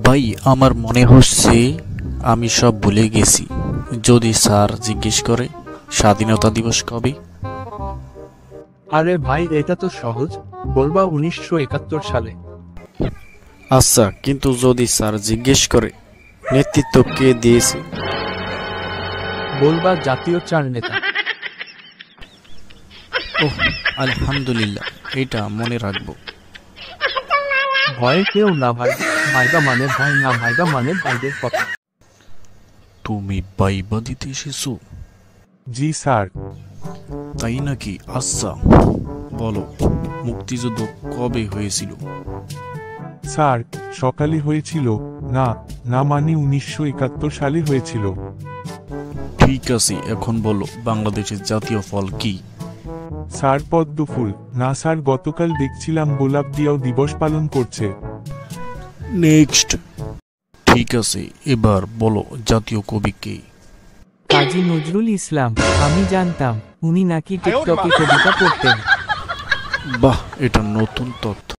ভাই আমার মনে হচ্ছে আমি সব ভুলে গেছি। যদি স্যার জিজ্ঞেস করে স্বাধীনতা দিবস কবে? আরে ভাই, এটা তো সহজ। বলবা 1971 সালে। আচ্ছা, কিন্তু যদি স্যার জিজ্ঞেস করে নেতৃত্ব কে দিয়েছে? বলবা জাতীয় চার নেতা। ওহ, আলহামদুলিল্লাহ, এটা মনে রাখবো। ভয়ে কেউ না ভাই। ভাইবা মানে ভয় না, ভাইবা মানে ভাইদের কথা। তুমি বাইবা দিতে এসেছো? জি স্যার। তাই নাকি? আচ্ছা, বলো মুক্তিযুদ্ধ কবে হয়েছিল? স্যার, সকালে হয়েছিল। না, না মানে 1971 সালে হয়েছিল। ঠিক আছে, এখন বলো বাংলাদেশের জাতীয় ফল কি? স্যার, পদ্ম ফুল। না স্যার, গতকাল দেখছিলাম গোলাপ দিয়াও দিবস পালন করছে। নেক্সট। ঠিক আছে, এবার বলো জাতীয় কবি কে? কাজী নজরুল ইসলাম। আমি জানতাম উনি নাকি টিকটকে কবিতা পড়তেন। বাহ, এটা নতুন তথ্য।